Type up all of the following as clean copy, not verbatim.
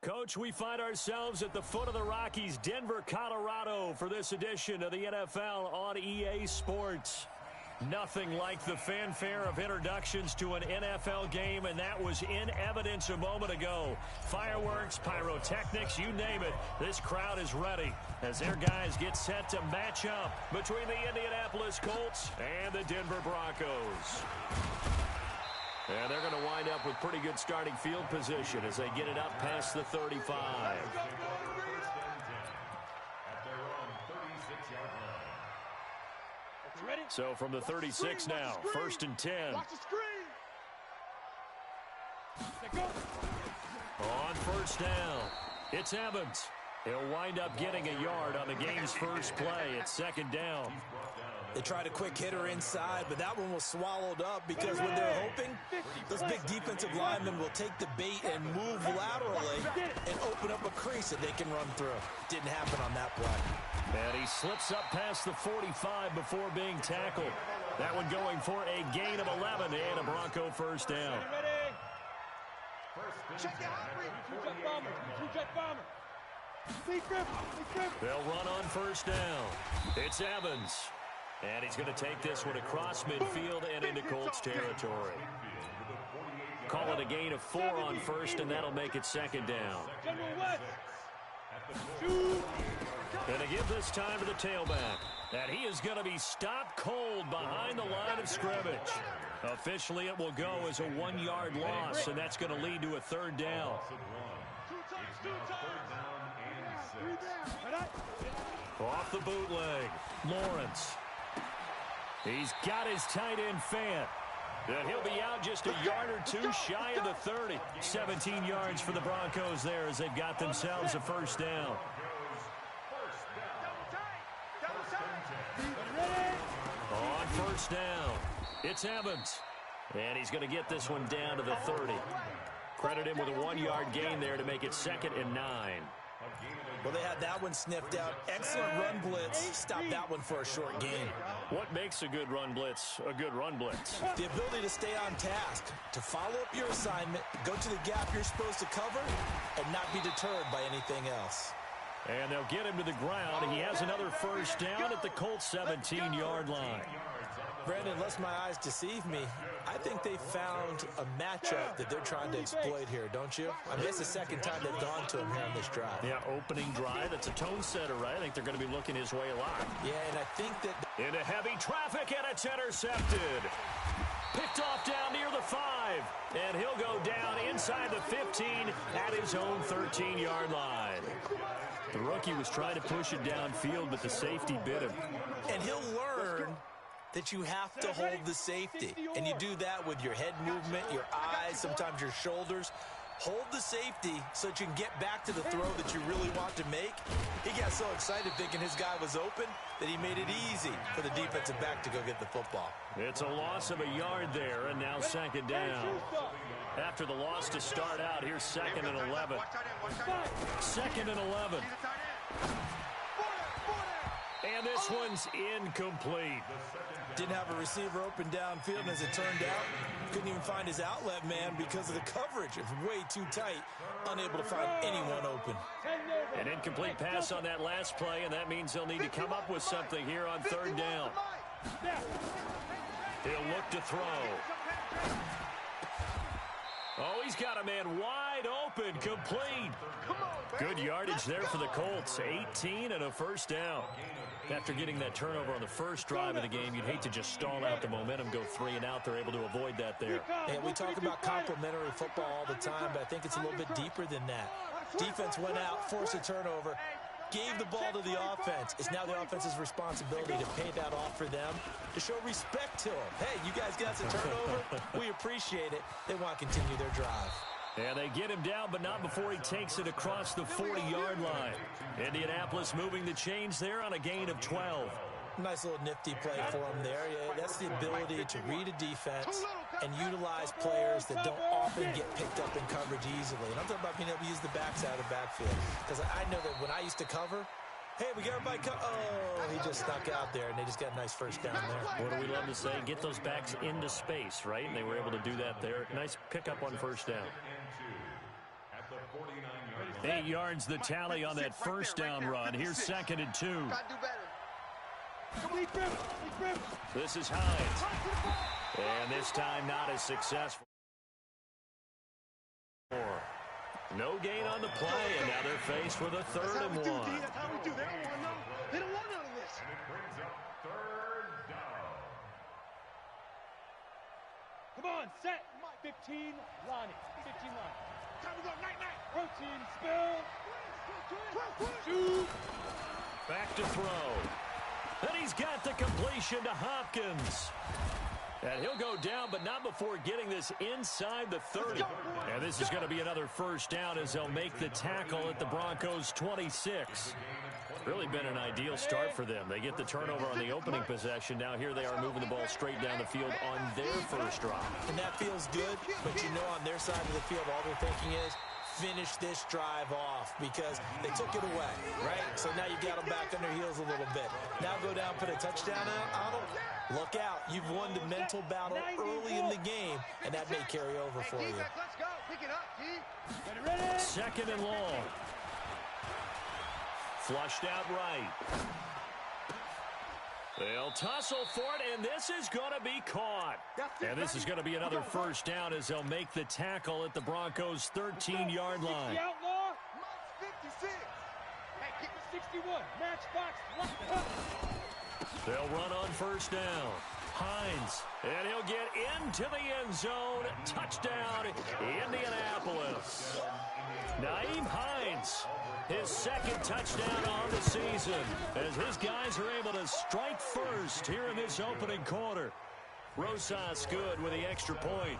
Coach, we find ourselves at the foot of the Rockies, Denver, Colorado, for this edition of the NFL on EA Sports. Nothing like the fanfare of introductions to an NFL game, and that was in evidence a moment ago. Fireworks, pyrotechnics, you name it. This crowd is ready as their guys get set to match up between the Indianapolis Colts and the Denver Broncos. And they're going to wind up with pretty good starting field position as they get it up past the 35. So from the 36 now, 1st and 10. On first down, it's Evans. He'll wind up getting a yard on the game's first play. It's 2nd down. They tried a quick hitter inside, but that one was swallowed up because when they're hoping, those big defensive linemen will take the bait and move laterally and open up a crease that they can run through. Didn't happen on that play. And he slips up past the 45 before being tackled. That one going for a gain of 11 and a Bronco first down. They'll run on first down. It's Evans. And he's going to take this one across midfield and into Colts territory. Call it a gain of 4 on first, and that'll make it 2nd down. And to give this time to the tailback. And he is going to be stopped cold behind the line of scrimmage. Officially, it will go as a 1-yard loss, and that's going to lead to a 3rd down. Off the bootleg, Lawrence. He's got his tight end Fant. And he'll be out just a yard or two shy of the 30. 17 yards for the Broncos there as they've got themselves a first down. On first down, it's Evans. And he's going to get this one down to the 30. Credit him with a 1-yard gain there to make it 2nd and 9. Well, they had that one sniffed out. Excellent run blitz. Stop that one for a short gain. What makes a good run blitz a good run blitz? The ability to stay on task, to follow up your assignment, go to the gap you're supposed to cover, and not be deterred by anything else. And they'll get him to the ground. He has another first down at the Colts 17-yard line. Brandon, unless my eyes deceive me, I think they found a matchup that they're trying to exploit here, don't you? I mean, it's the 2nd time they've gone to him here on this drive. Yeah, opening drive. It's a tone setter, right? I think they're going to be looking his way a lot. Yeah, and I think that... Into heavy traffic, and it's intercepted. Picked off down near the 5. And he'll go down inside the 15 at his own 13-yard line. The rookie was trying to push it downfield, but the safety bit him. And he'll learn that you have to hold the safety. And you do that with your head movement, your eyes, sometimes your shoulders. Hold the safety so that you can get back to the throw that you really want to make. He got so excited thinking his guy was open that he made it easy for the defensive back to go get the football. It's a loss of a yard there, and now 2nd down. After the loss to start out, here's 2nd and 11. 2nd and 11. And this one's incomplete. Didn't have a receiver open downfield, and as it turned out, couldn't even find his outlet man because of the coverage. It was way too tight, unable to find anyone open. An incomplete pass on that last play, and that means they'll need to come up with something here on 3rd down. He'll look to throw. Oh, he's got a man wide open, complete. Good yardage there for the Colts, 18 and a first down. After getting that turnover on the first drive of the game, you'd hate to just stall out the momentum, go 3 and out. They're able to avoid that there. And we talk about complementary football all the time, but I think it's a little bit deeper than that. Defense went out, forced a turnover, gave the ball to the offense. It's now the offense's responsibility to pay that off for them, to show respect to them. Hey, you guys got the turnover. We appreciate it. They want to continue their drive. And they get him down, but not before he takes it across the 40-yard line. Indianapolis moving the chains there on a gain of 12. Nice little nifty play for him there. Yeah, that's the ability to read a defense and utilize players that don't often get picked up in coverage easily. And I'm talking about being able to use the backside of the backfield. Because I know that when I used to cover, hey, we got everybody oh, he just stuck out there, and they just got a nice first down there. What do we love to say? Get those backs into space, right? And they were able to do that there. Nice pickup on first down. 8 yards the tally on that first down run. Here's 2nd and 2. This is Hines. And this time not as successful. No gain on the play, and now they're faced with a 3rd and 1. That's how we do. They don't want none of this. And it brings up 3rd down. Come on, set. 15, Lonnie. 15, Lonnie. Time to go, night. Routine, spill. Shoot. Back to throw. And he's got the completion to Hopkins. And he'll go down, but not before getting this inside the 30. And this is going to be another first down as they'll make the tackle at the Broncos' 26. Really been an ideal start for them. They get the turnover on the opening possession. Now here they are moving the ball straight down the field on their first drive. And that feels good, but you know on their side of the field, all they're thinking is, finish this drive off because they took it away, right? So now you got them back on their heels a little bit. Now go down, put a touchdown on them. Look out. You've won the mental battle early in the game, and that may carry over for you. Let's go. Pick it up, G. 2nd and long. Flushed out right. They'll tussle for it, and this is going to be caught. And this is going to be another first down as they'll make the tackle at the Broncos' 13-yard line. The outlaw. 56. Hey, kick 61. Matchbox. They'll run on first down. Hines, and he'll get into the end zone. Touchdown, Indianapolis. Naeem Hines, his 2nd touchdown on the season, as his guys are able to strike first here in this opening quarter. Rosas good with the extra point,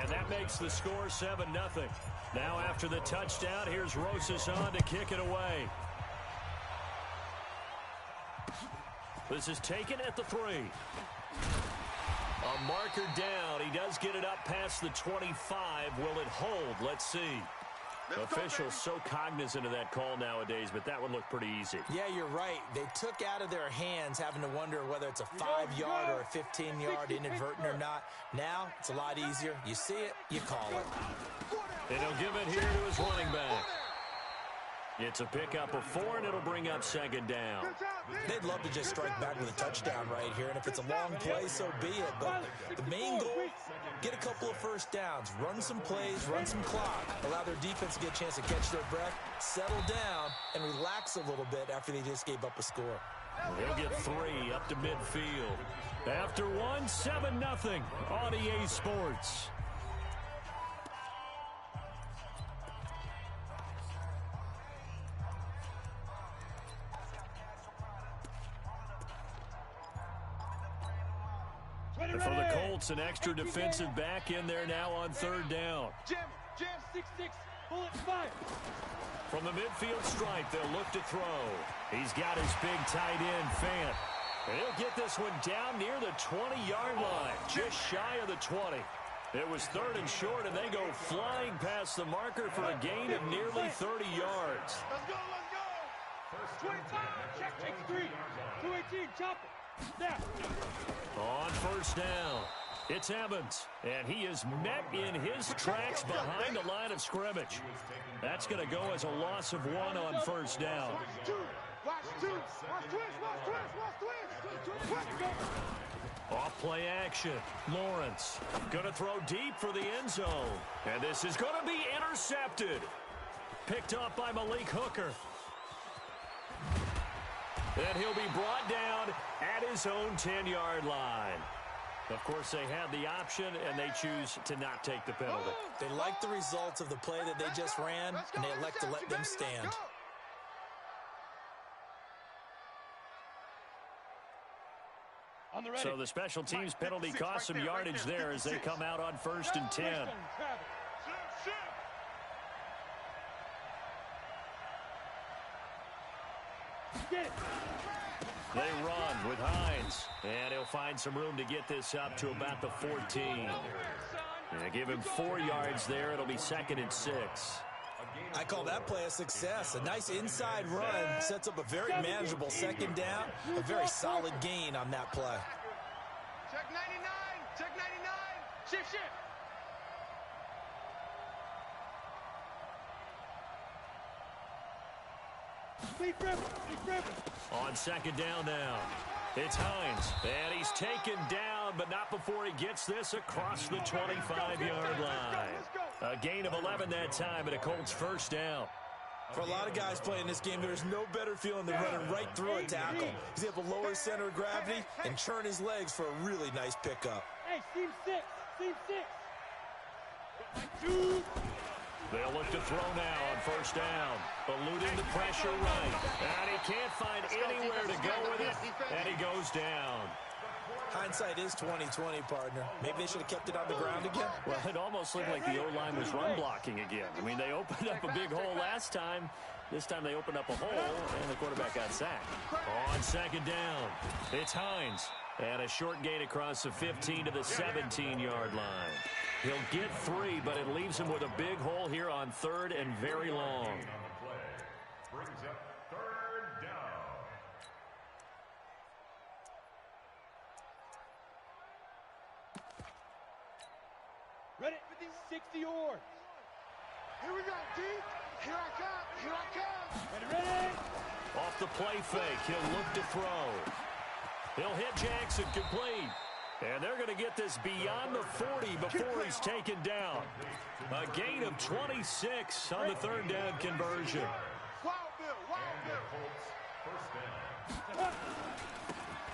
and that makes the score 7-0. Now after the touchdown, here's Rosas on to kick it away. This is taken at the 3. A marker down. He does get it up past the 25. Will it hold? Let's see. Officials so cognizant of that call nowadays, but that would look pretty easy. Yeah, you're right. They took out of their hands having to wonder whether it's a 5-yard or a 15-yard inadvertent or not. Now, it's a lot easier. You see it, you call it. And he'll give it here to his running back. It's a pickup of 4, and it'll bring up 2nd down. They'd love to just strike back with a touchdown right here, and if it's a long play, so be it. But the main goal, get a couple of first downs, run some plays, run some clock, allow their defense to get a chance to catch their breath, settle down, and relax a little bit after they just gave up a score. He'll get 3 up to midfield. After 1, 7-0 on EA Sports. And for the Colts, an extra defensive back in there now on 3rd down. Jam 6-6, bullet fire. From the midfield stripe, they'll look to throw. He's got his big tight end, Fant. And he'll get this one down near the 20-yard line, just shy of the 20. It was 3rd and short, and they go flying past the marker for a gain of nearly 30 yards. Let's go. 25, check, take 3. 218, chop it. Snap. On first down, it's Evans, and he is met in his tracks behind the line of scrimmage. That's going to go as a loss of 1 on first down. Watch twist. Off play action. Lawrence going to throw deep for the end zone. And this is going to be intercepted. Picked off by Malik Hooker. And he'll be brought down at his own 10-yard line. Of course, they have the option, and they choose to not take the penalty. They like the results of the play that they just ran, and they elect to let them stand. So the special teams penalty cost some yardage there as they come out on 1st and 10. They run with Hines, and he'll find some room to get this up to about the 14. And give him 4 yards there. It'll be 2nd and 6. I call that play a success. A nice inside run sets up a very manageable 2nd down. A very solid gain on that play. Check 99. Check 99. Shift. On second down now, it's Hines, and he's taken down, but not before he gets this across the 25-yard line. A gain of 11 that time, and a Colts first down. For a lot of guys playing this game, there's no better feeling than running right through a tackle. He's able to lower his center of gravity and churn his legs for a really nice pickup. Hey, seam six. They'll look to throw now on first down. Eluding the pressure right. And he can't find anywhere to go with it. And he goes down. Hindsight is 20/20, partner. Maybe they should have kept it on the ground again. Well, it almost looked like the O-line was run blocking again. I mean, they opened up a big hole last time. This time they opened up a hole, and the quarterback got sacked. On second down, it's Hines. And a short gain across the 15 to the 17-yard line. He'll get 3, but it leaves him with a big hole here on third and very long. Brings up third down. Ready? 60 yards. Here we go, D. Here I come. Ready? Off the play fake, he'll look to throw. He'll hit Jackson complete. And they're going to get this beyond the 40 before he's taken down. A gain of 26 on the third down conversion. Wild Bill. First down.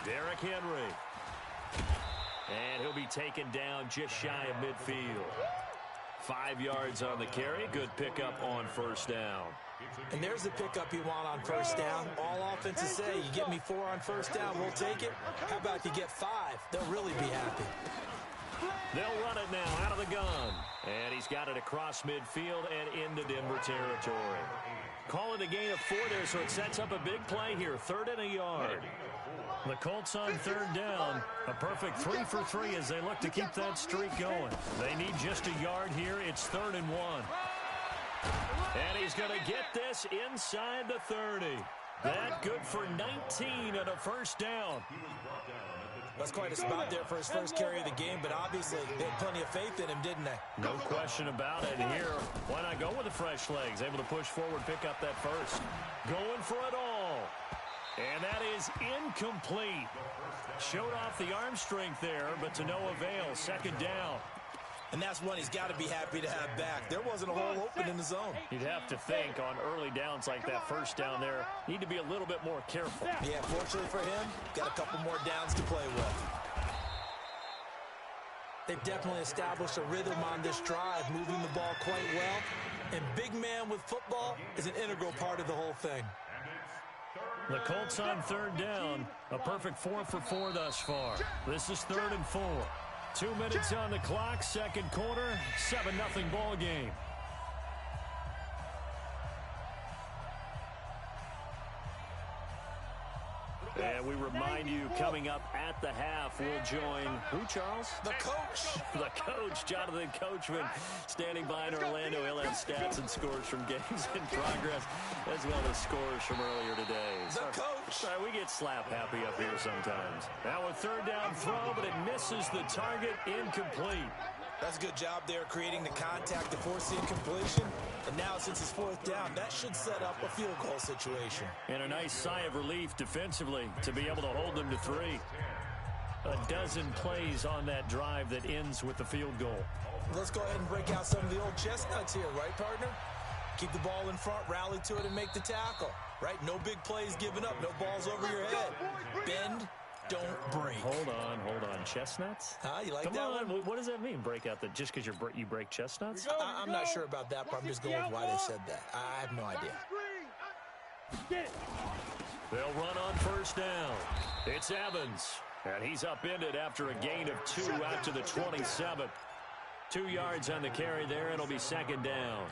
Derrick Henry. And he'll be taken down just shy of midfield. 5 yards on the carry. Good pickup on first down. And there's the pickup you want on first down. All offenses say, you get me 4 on first down, we'll take it. How about if you get 5? They'll really be happy. They'll run it now out of the gun. And he's got it across midfield and into Denver territory. Call it a gain of 4 there, so it sets up a big play here. 3rd and a yard. The Colts on third down. A perfect 3 for 3 as they look to keep that streak going. They need just a yard here. It's 3rd and 1. And he's going to get this inside the 30. That good for 19 and a first down. That's quite a spot there for his first carry of the game, but obviously they had plenty of faith in him, didn't they? No question about it here. Why not go with the fresh legs? Able to push forward, pick up that first. Going for it all. And that is incomplete. Showed off the arm strength there, but to no avail. Second down. And that's one he's got to be happy to have back. There wasn't a hole open in the zone. You'd have to think on early downs like that first down there, need to be a little bit more careful. Yeah, fortunately for him, got a couple more downs to play with. They've definitely established a rhythm on this drive, moving the ball quite well. And big man with football is an integral part of the whole thing. The Colts on third down, a perfect 4 for 4 thus far. This is 3rd and 4. 2 minutes on the clock, second quarter, 7-0 ball game. And we remind you, coming up at the half, we'll join, who, Charles? The coach. The coach, Jonathan Coachman, standing by in Orlando. He'll have stats and scores from games in progress, as well as scores from earlier today. The coach. Sorry, we get slap happy up here sometimes. Now a third down throw, but it misses the target, incomplete. That's a good job there creating the contact to force the incompletion. And now since it's 4th down, that should set up a field goal situation. And a nice sigh of relief defensively to be able to hold them to 3. A dozen plays on that drive that ends with the field goal. Let's go ahead and break out some of the old chestnuts here, right, partner? Keep the ball in front, rally to it, and make the tackle. Right? No big plays given up, no balls over your head. Bend, don't break. Hold on. Chestnuts? You like Come that on. one? What does that mean? Break out that just because you break chestnuts? I'm not sure about that, but I'm just going with why they said that. I have no idea. They'll run on first down. It's Evans. And he's upended after a gain of 2 out to the 27. 2 yards on the carry there. It'll be second down.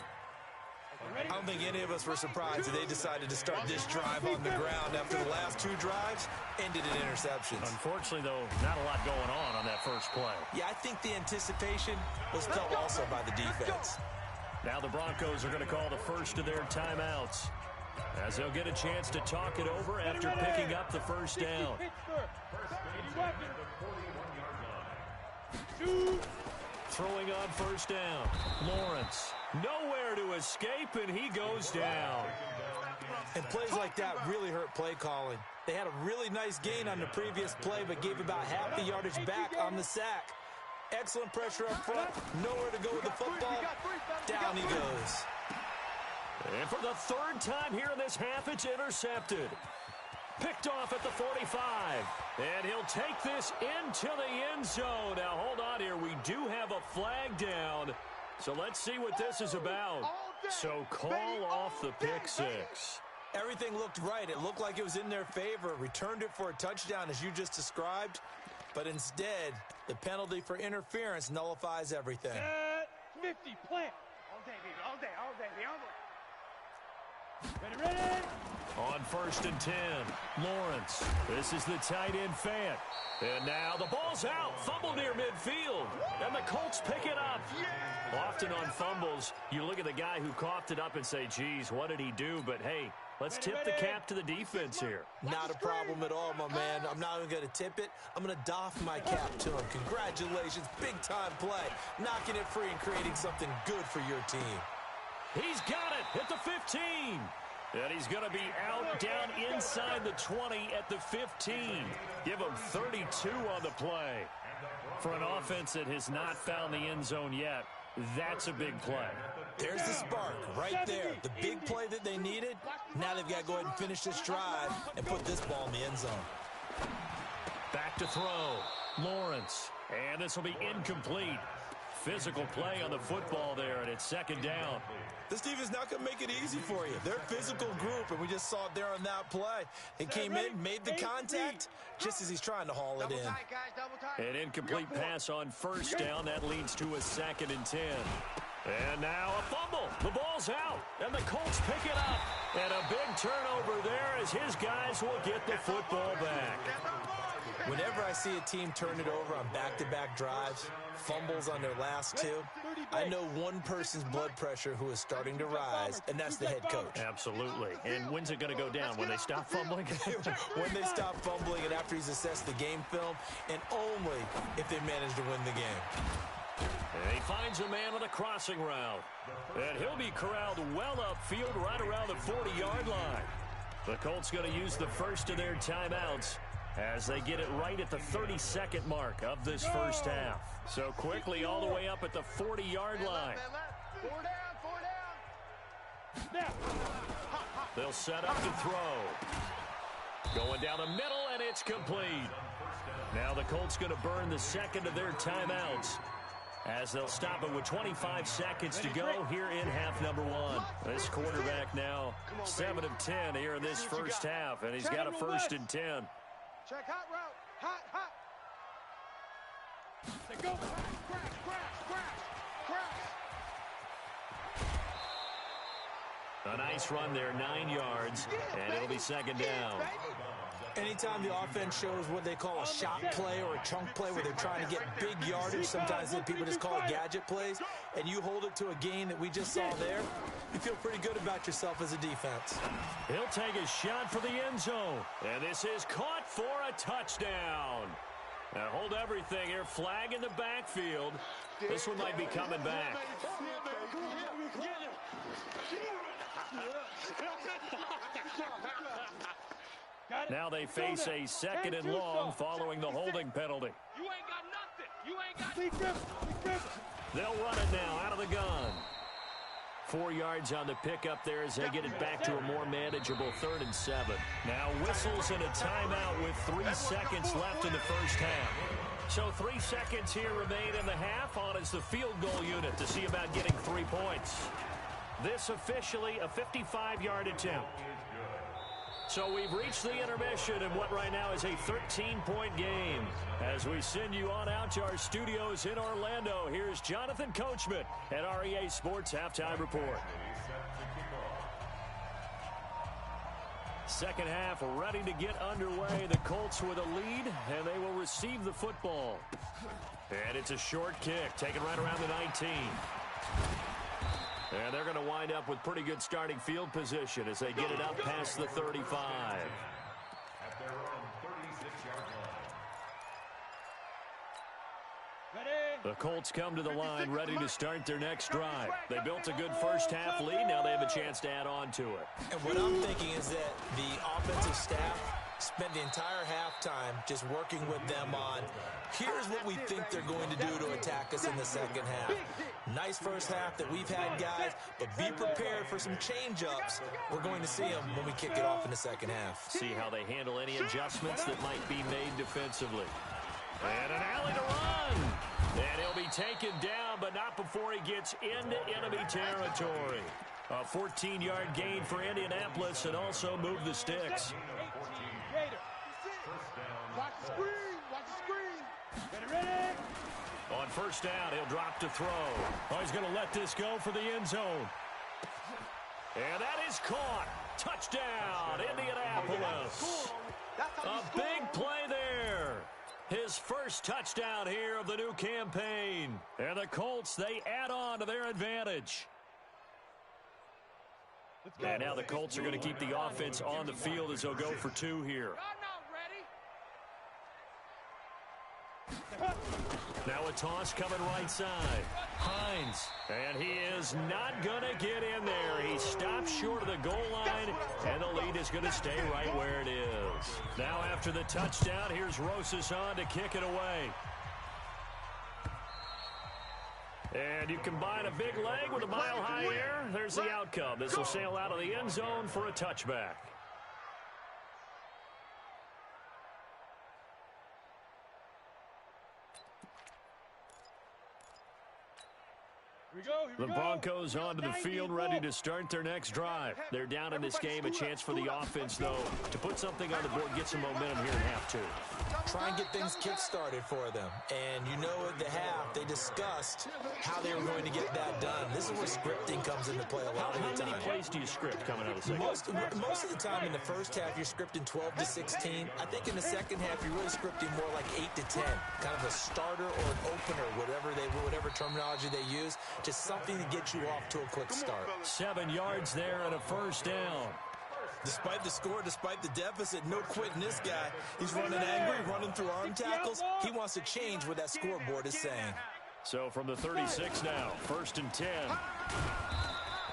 I don't think any of us were surprised that they decided to start this drive on the ground after the last 2 drives ended in interceptions. Unfortunately, though, not a lot going on that first play. Yeah, I think the anticipation was felt also by the defense. Now the Broncos are going to call the first of their timeouts, as they'll get a chance to talk it over after picking up the first down. Throwing on first down. Lawrence. Nowhere to escape, and he goes down. And plays like that really hurt play calling. They had a really nice gain on the previous play, but gave about half the yardage back on the sack. Excellent pressure up front. Nowhere to go with the football. Down he goes. And for the third time here in this half, it's intercepted. Picked off at the 45. And he'll take this into the end zone. Now, hold on here. We do have a flag down. So let's see what this is about. So call off the pick six. Everything looked right. It looked like it was in their favor. Returned it for a touchdown, as you just described. But instead, the penalty for interference nullifies everything. 50, plant. All day, baby, all day, all day, all day. Ready, ready? On 1st and 10, Lawrence. This is the tight end Fant. And now the ball's out. Fumble near midfield. And the Colts pick it up. Often on fumbles, you look at the guy who coughed it up and say, geez, what did he do? But, hey, let's tip the cap to the defense here. Not a problem at all, my man. I'm not even going to tip it. I'm going to doff my cap to him. Congratulations. Big-time play. Knocking it free and creating something good for your team. He's got it at the 15. And he's going to be out down inside the 20 at the 15. Give him 32 on the play. For an offense that has not found the end zone yet, that's a big play. There's the spark right there. The big play that they needed. Now they've got to go ahead and finish this drive and put this ball in the end zone. Back to throw. Lawrence. And this will be incomplete. Physical play on the football there, and it's 2nd down. This defense not going to make it easy for you. They're a physical group, and we just saw it there on that play. He came in, made the contact, just as he's trying to haul it in. An incomplete pass on 1st down. That leads to a 2nd and 10. And now a fumble. The ball's out, and the Colts pick it up. And a big turnover there as his guys will get the football back. Whenever I see a team turn it over on back-to-back drives, fumbles on their last two, I know one person's blood pressure who is starting to rise, and that's the head coach. Absolutely. And when's it going to go down? When they stop fumbling? When they stop fumbling and after he's assessed the game film, and only if they manage to win the game. And he finds a man on a crossing route. And he'll be corralled well upfield right around the 40-yard line. The Colts going to use the first of their timeouts as they get it right at the 32nd mark of this first half. So quickly all the way up at the 40-yard line. 4 down. They'll set up to throw. Going down the middle, and it's complete. Now the Colts going to burn the second of their timeouts as they'll stop it with 25 seconds to go here in half number 1. This quarterback now 7 of 10 here in this first half, and he's got a 1st and 10. Check hot route. Hot, hot. They go. A nice run there, 9 yards, and it'll be 2nd down. Anytime the offense shows what they call a shot play or a chunk play where they're trying to get big yardage, sometimes people just call it gadget plays, and you hold it to a gain that we just saw there, you feel pretty good about yourself as a defense. He'll take a shot for the end zone, and this is caught for a touchdown. Now hold everything here, flag in the backfield. This one might be coming back. Now they face a 2nd and long following the holding penalty. You ain't got nothing. You ain't got They'll run it now out of the gun. 4 yards on the pickup there as they get it back to a more manageable 3rd and 7. Now whistles and a timeout with 3 seconds left in the first half. So 3 seconds here remain in the half. On is the field goal unit to see about getting 3 points. This officially a 55-yard attempt. So we've reached the intermission in what right now is a 13-point game. As we send you on out to our studios in Orlando, here's Jonathan Coachman at REA Sports Halftime Report. Second half ready to get underway. The Colts with a lead, and they will receive the football. And it's a short kick, taken right around the 19. And they're going to wind up with pretty good starting field position as they get it up past the 35. At their own 36-yard line. Ready? The Colts come to the line ready to start their next drive. They built a good first-half lead. Now they have a chance to add on to it. And what I'm thinking is that the offensive staff spent the entire halftime just working with them on, here's what we think they're going to do to attack us in the second half. Nice first half that we've had, guys, but be prepared for some change-ups. We're going to see them when we kick it off in the second half. See how they handle any adjustments that might be made defensively. And an alley to run. And he'll be taken down, but not before he gets into enemy territory. A 14-yard gain for Indianapolis and also move the sticks. Watch the screen. Watch the screen. Ready? On first down, he'll drop to throw. Oh, he's going to let this go for the end zone. And that is caught. Touchdown, Indianapolis. A big play there. His first touchdown here of the new campaign. And the Colts, they add on to their advantage. And now the Colts are going to keep the offense on the field as they'll go for two here. Now a toss coming right side. Hines. And he is not going to get in there. He stops short of the goal line, and the lead is going to stay right where it is. Now after the touchdown, here's Rosas on to kick it away. And you combine a big leg with a mile-high air. There's the outcome. This will sail out of the end zone for a touchback. The Broncos onto the field ready to start their next drive. They're down in this game. A chance for the offense, though, to put something on the board, get some momentum here in half two. Try and get things kick-started for them. And you know at the half, they discussed how they were going to get that done. This is where scripting comes into play a lot of the time. How many plays do you script coming out of the second? Most of the time in the first half, you're scripting 12 to 16. I think in the second half, you're really scripting more like 8 to 10. Kind of a starter or an opener, whatever terminology they use. Just something to get you off to a quick start. 7 yards there and a first down. Despite the score, despite the deficit, no quitting this guy. He's running angry, running through arm tackles. He wants to change what that scoreboard is saying. So from the 36 now, 1st and 10.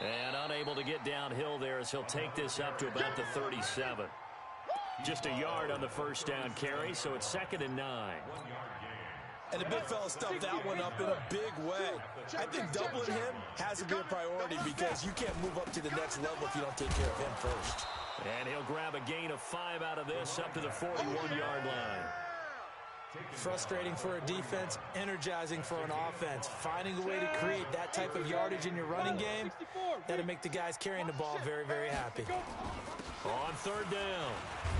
And unable to get downhill there as he'll take this up to about the 37. Just a yard on the first down carry, so it's 2nd and 9. And the big fella stuffed that one up in a big way. I think doubling him has to be a priority because you can't move up to the next level if you don't take care of him first. And he'll grab a gain of 5 out of this up to the 41-yard line. Frustrating for a defense, energizing for an offense. Finding a way to create that type of yardage in your running game, that'll make the guys carrying the ball very, very happy. On 3rd down,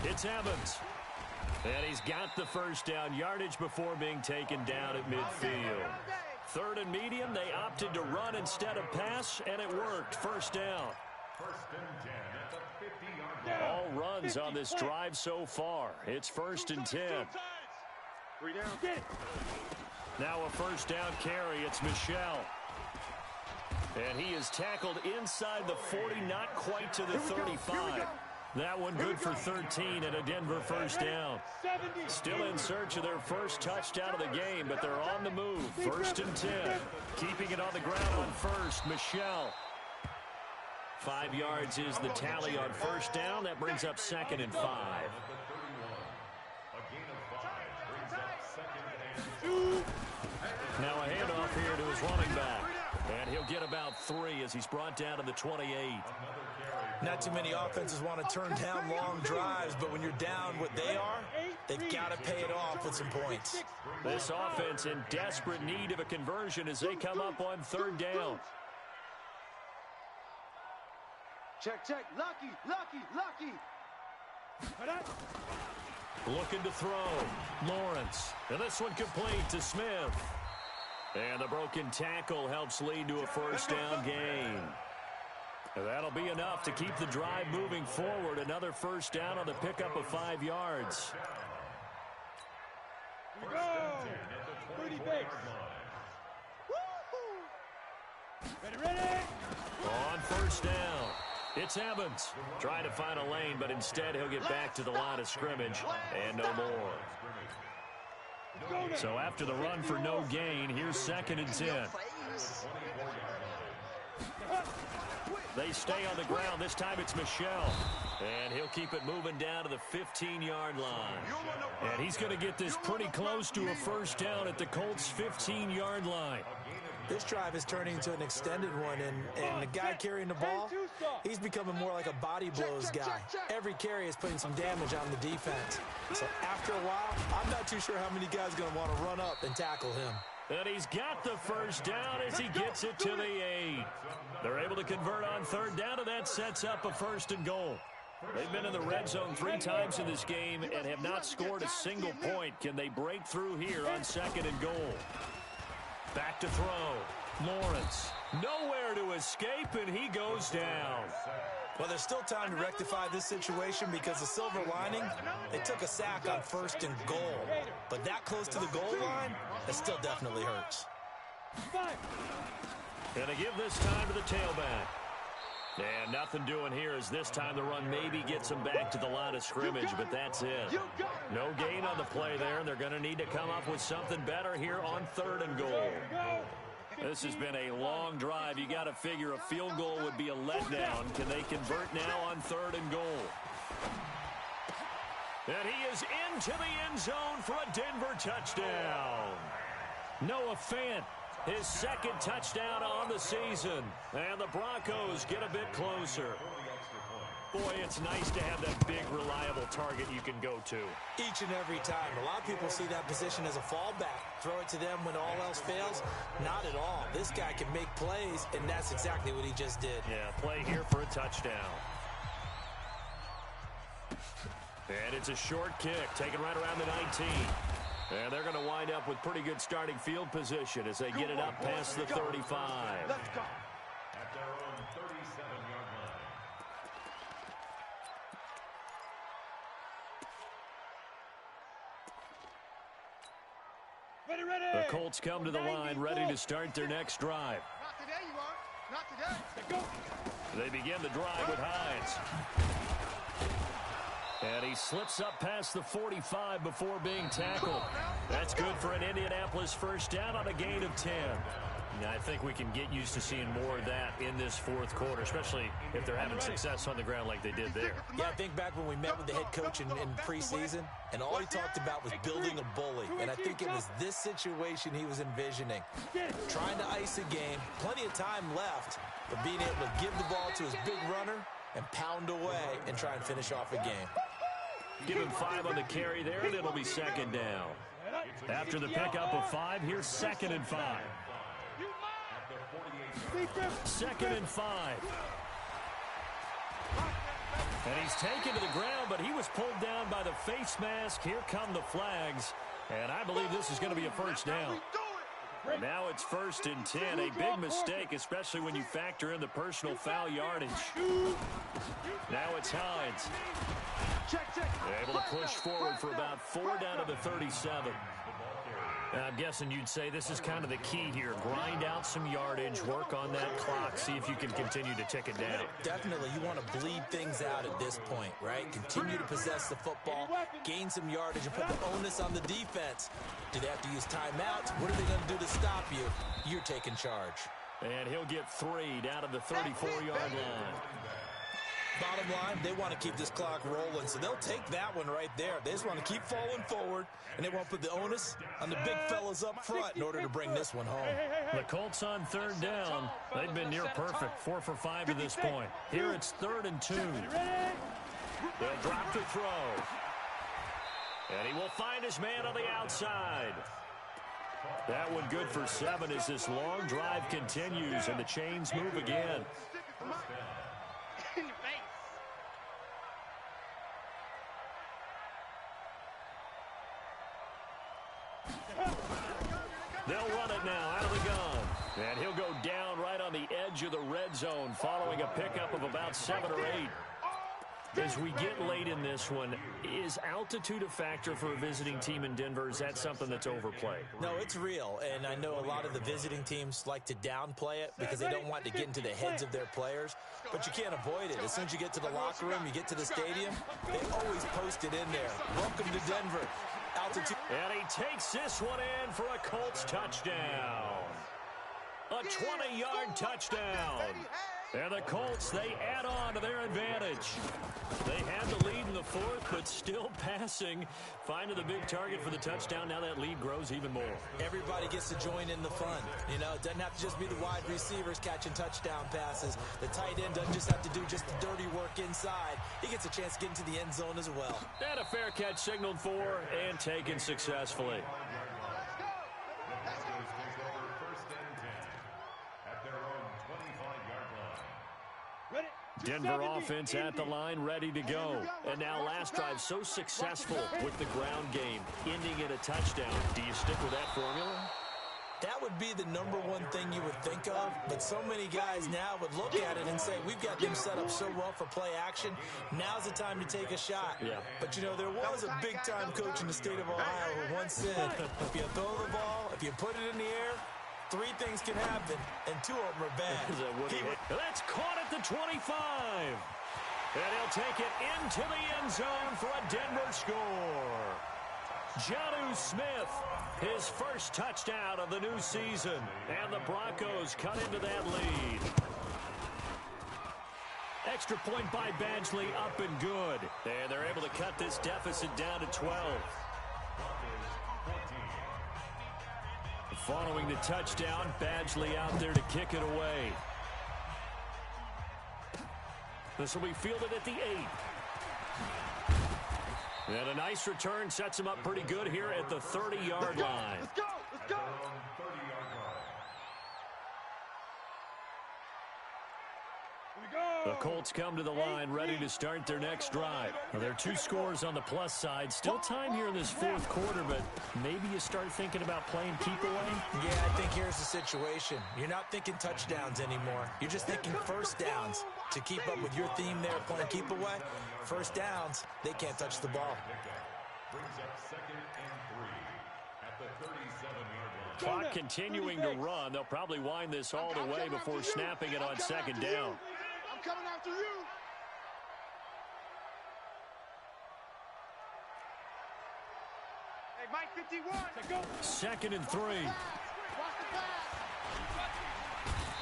it's Evans. And he's got the first down yardage before being taken down at midfield. 3rd and medium, they opted to run instead of pass, and it worked. First down. All runs on this drive so far. It's 1st and 10. Now a first down carry. It's Michel. And he is tackled inside the 40, not quite to the 35. That one good for 13 and a Denver first down. Still in search of their first touchdown of the game, but they're on the move. 1st and 10. Keeping it on the ground on first, Michel. 5 yards is the tally on first down. That brings up 2nd and 5. Now a handoff here to his running back. And he'll get about 3 as he's brought down to the 28. Not too many offenses want to turn down long drives, but when you're down what they are, they've got to pay it off with some points. This offense in desperate need of a conversion as they come up on 3rd down. Check. Lucky. Looking to throw. Lawrence. And this one complete to Smith. And the broken tackle helps lead to a first down gain. And that'll be enough to keep the drive moving forward. Another first down on the pickup of 5 yards. Here we go. Pretty big. Ready? On first down, it's Evans. Trying to find a lane, but instead he'll get back to the line of scrimmage and no more. So after the run for no gain, here's 2nd and 10. They stay on the ground. This time it's Michel. And he'll keep it moving down to the 15-yard line. And he's going to get this pretty close to a first down at the Colts' 15-yard line. This drive is turning into an extended one, and the guy carrying the ball, he's becoming more like a body blows guy. Every carry is putting some damage on the defense. So after a while, I'm not too sure how many guys are going to want to run up and tackle him. And he's got the first down as he gets it to the 8. They're able to convert on 3rd down, and that sets up a 1st and goal. They've been in the red zone 3 times in this game and have not scored a single point. Can they break through here on 2nd and goal? Back to throw. Lawrence. Nowhere to escape, and he goes down. Well, there's still time to rectify this situation because the silver lining, they took a sack on 1st and goal. But that close to the goal line, that still definitely hurts. And they give this time to the tailback. And nothing doing here as this time the run maybe gets them back to the line of scrimmage, but that's it. No gain on the play there, and they're going to need to come up with something better here on 3rd and goal. This has been a long drive. You got to figure a field goal would be a letdown. Can they convert now on 3rd and goal? And he is into the end zone for a Denver touchdown. Noah Fant, his 2nd touchdown on the season. And the Broncos get a bit closer. Boy, it's nice to have that big, reliable target you can go to. Each and every time. A lot of people see that position as a fallback. Throw it to them when all else fails. Not at all. This guy can make plays, and that's exactly what he just did. Yeah, play here for a touchdown. And it's a short kick, taken right around the 19. And they're going to wind up with pretty good starting field position as they get it up past the 35. Let's go. At their own 37-yard line. Ready. The Colts come to the line, ready to start their next drive. Not today, you won't. Not today. Go. They begin the drive with Hines. And he slips up past the 45 before being tackled. That's good for an Indianapolis first down on a gain of 10. I think we can get used to seeing more of that in this 4th quarter, especially if they're having success on the ground like they did there. Yeah, I think back when we met with the head coach in preseason, and all he talked about was building a bully. And I think it was this situation he was envisioning. Trying to ice a game, plenty of time left, but being able to give the ball to his big runner and pound away and try and finish off a game. Give him 5 on the carry there, and it'll be 2nd down. After the pickup of 5, here's 2nd and 5. 2nd and 5. And he's taken to the ground, but he was pulled down by the face mask. Here come the flags, and I believe this is going to be a first down. Now it's 1st and 10, a big mistake, especially when you factor in the personal foul yardage. Now it's Hines. Able to push forward for about 4 down to the 37. I'm guessing you'd say this is kind of the key here. Grind out some yardage, work on that clock, see if you can continue to tick it down. Definitely, you want to bleed things out at this point, right? Continue to possess the football, gain some yardage, and put the onus on the defense. Do they have to use timeouts? What are they going to do to stop you? You're taking charge. And he'll get 3 down to the 34-yard line. Bottom line, they want to keep this clock rolling, so they'll take that one right there. They just want to keep falling forward, and they want to put the onus on the big fellas up front in order to bring this one home. The Colts on 3rd down. They've been near perfect, 4 for 5 to this point. Here it's 3rd and 2. They'll drop to throw. And he will find his man on the outside. That one good for 7 as this long drive continues, and the chains move again. In the face. They'll run it now out of the gun. And he'll go down right on the edge of the red zone following a pickup of about 7 or 8. As we get late in this one, is altitude a factor for a visiting team in Denver? Is that something that's overplayed? No, it's real, and I know a lot of the visiting teams like to downplay it because they don't want to get into the heads of their players, but you can't avoid it. As soon as you get to the locker room, you get to the stadium, they always post it in there. Welcome to Denver. altitude. And he takes this one in for a Colts touchdown. A 20-yard touchdown. And the Colts, they add on to their advantage. They had the lead in the fourth, but still passing. Finding the big target for the touchdown. Now that lead grows even more. Everybody gets to join in the fun. You know, it doesn't have to just be the wide receivers catching touchdown passes. The tight end doesn't just have to do just the dirty work inside. He gets a chance to get into the end zone as well. And a fair catch signaled for and taken successfully. Denver offense at the line, ready to go. And now last drive so successful with the ground game, ending in a touchdown. Do you stick with that formula? That would be the #1 thing you would think of, but so many guys now would look at it and say, we've got them set up so well for play action, now's the time to take a shot. Yeah. But, you know, there was a big-time coach in the state of Ohio who once said, if you throw the ball, if you put it in the air, 3 things can happen, and 2 of them are bad. That's caught at the 25. And he'll take it into the end zone for a Denver score. Jonnu Smith, his first touchdown of the new season. And the Broncos cut into that lead. Extra point by Badgley, up and good. And they're able to cut this deficit down to 12. Following the touchdown, Badgley out there to kick it away. This will be fielded at the 8. And a nice return sets him up pretty good here at the 30-yard line. Let's go! Let's go! The Colts come to the line ready to start their next drive. Well, there are 2 scores on the plus side. Still time here in this fourth quarter, but maybe you start thinking about playing keep away? Yeah, I think here's the situation. You're not thinking touchdowns anymore. You're just thinking first downs. To keep up with your theme there, playing keep away, first downs, they can't touch the ball. Brings up 2nd and 3 at the 37-yard line. Clock continuing to run. They'll probably wind this all the way before snapping it on 2nd down. I'm coming after you. Hey, Mike 51. 2nd and 3. Watch the pass.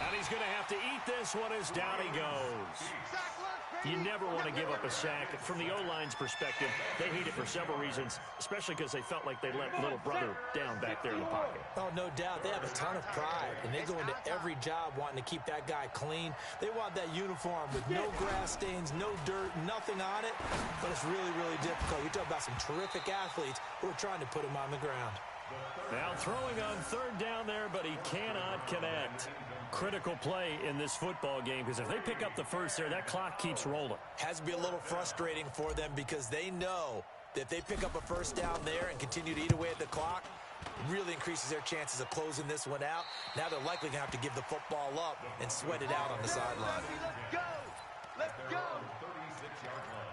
And he's going to have to eat this one as down he goes. Sack left, You baby. never want to give up a sack. From the O-line's perspective, they hate it for several reasons, especially because they felt like they let little brother down back there in the pocket. Oh, no doubt. They have a ton of pride, and they go into every job wanting to keep that guy clean. They want that uniform with no grass stains, no dirt, nothing on it. But it's really, really difficult. You talk about some terrific athletes who are trying to put him on the ground. Now throwing on 3rd down there, but he cannot connect. Critical play in this football game, because if they pick up the first there, that clock keeps rolling. Has to be a little frustrating for them because they know that if they pick up a first down there and continue to eat away at the clock, really increases their chances of closing this one out. Now they're likely going to have to give the football up and sweat it out on the sideline. Let's go. Let's go. 36-yard line.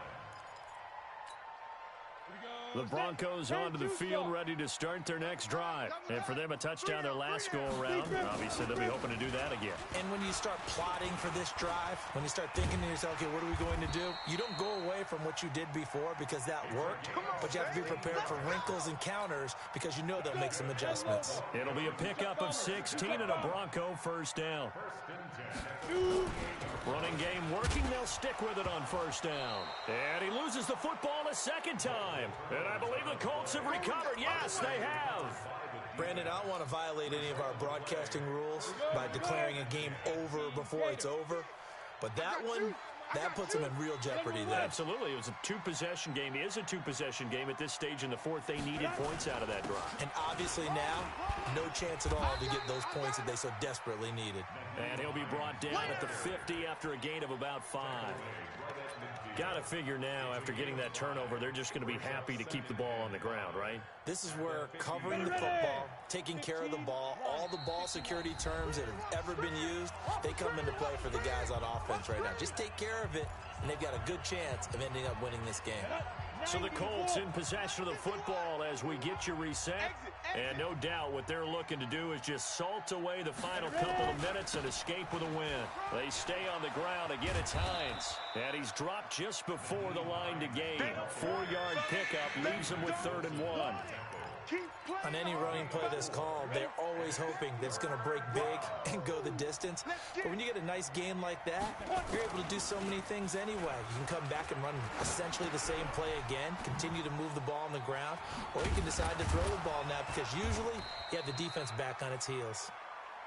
The Broncos onto the field, ready to start their next drive. And for them, a touchdown their last go-around. Obviously, they'll be hoping to do that again. And when you start plotting for this drive, when you start thinking to yourself, okay, what are we going to do? You don't go away from what you did before because that worked, but you have to be prepared for wrinkles and counters because you know they'll make some adjustments. It'll be a pickup of 16 and a Bronco first down. Running game working, they'll stick with it on first down. And he loses the football a 2nd time. And I believe the Colts have recovered. Yes, they have. Brandon, I don't want to violate any of our broadcasting rules by declaring a game over before it's over, but that one, that puts them in real jeopardy there. Absolutely. It was a 2-possession game. It is a 2-possession game at this stage in the fourth. They needed points out of that drive. And obviously now, no chance at all to get those points that they so desperately needed. And he'll be brought down at the 50 after a gain of about 5. Got to figure now, after getting that turnover, they're just going to be happy to keep the ball on the ground, right? This is where covering the football, taking care of the ball, all the ball security terms that have ever been used, they come into play for the guys on offense right now. Just take care of it, and they've got a good chance of ending up winning this game. So the Colts in possession of the football as we get you reset. And no doubt what they're looking to do is just salt away the final couple of minutes and escape with a win. They stay on the ground. Again, it's Hines. And he's dropped just before the line to gain. 4-yard pickup leaves him with 3rd and 1. On any running play that's called, they're always hoping that it's going to break big and go the distance. But when you get a nice game like that, you're able to do so many things anyway. You can come back and run essentially the same play again, continue to move the ball on the ground, or you can decide to throw the ball now because usually you have the defense back on its heels.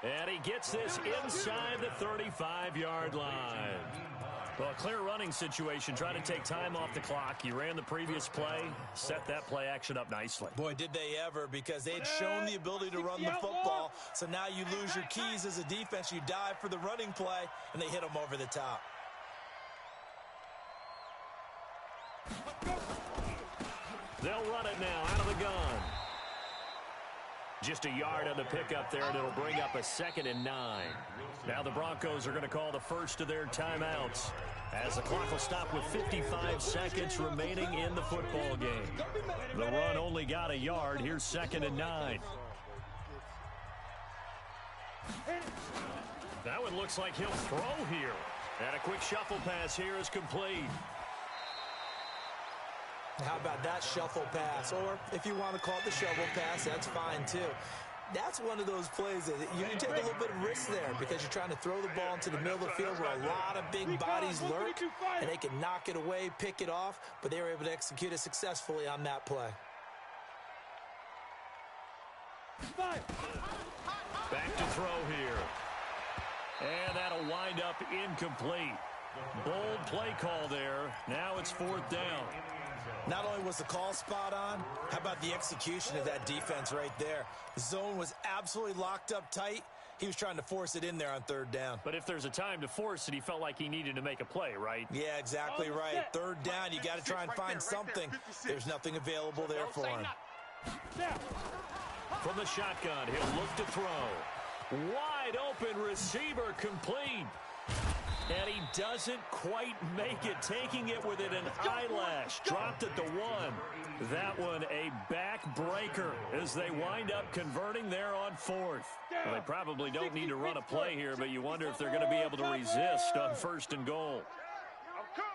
And he gets this inside the 35-yard line. Well, a clear running situation. Trying to take time off the clock. You ran the previous play, set that play action up nicely. Boy, did they ever, because they had shown the ability to run the football. So now you lose your keys as a defense. You dive for the running play, and they hit them over the top. They'll run it now out of the gun. Just a yard on the pickup there, and it'll bring up a 2nd and 9. Now the Broncos are going to call the first of their timeouts as the clock will stop with 55 seconds remaining in the football game. The run only got a yard. Here's 2nd and 9. That one looks like he'll throw here. And a quick shuffle pass here is complete. How about that shuffle pass? Or if you want to call it the shovel pass, that's fine too. That's one of those plays that you take a little bit of risk there because you're trying to throw the ball into the middle of the field where a lot of big bodies lurk, and they can knock it away, pick it off, but they were able to execute it successfully on that play. Back to throw here. And that'll wind up incomplete. Bold play call there. Now it's 4th down. Not only was the call spot on, how about the execution of that defense right there? The zone was absolutely locked up tight. He was trying to force it in there on 3rd down. But if there's a time to force it, he felt like he needed to make a play, right? Yeah, exactly right. 3rd down, you got to try and find something. There's nothing available there for him. From the shotgun, he'll look to throw. Wide open receiver complete. And he doesn't quite make it, taking it within an eyelash. Dropped at the 1. That one a backbreaker as they wind up converting there on 4th. Well, they probably don't need to run a play here, but you wonder if they're going to be able to resist on 1st and goal. I'm coming.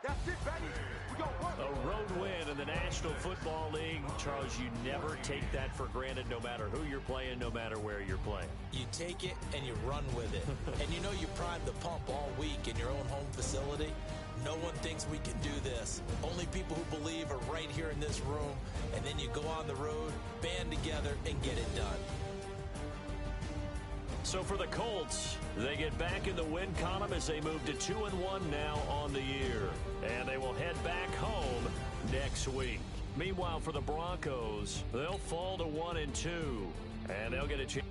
That's it, baby. We gonna work. A road win in the National Football League. Charles, you never take that for granted no matter who you're playing, no matter where you're playing. You take it and you run with it. And you know you primed the pump all week in your own home facility. No one thinks we can do this. Only people who believe are right here in this room. And then you go on the road, band together, and get it done. So for the Colts, they get back in the win column as they move to 2-1 now on the year. And they will head back home next week. Meanwhile, for the Broncos, they'll fall to 1-2. And they'll get a chance.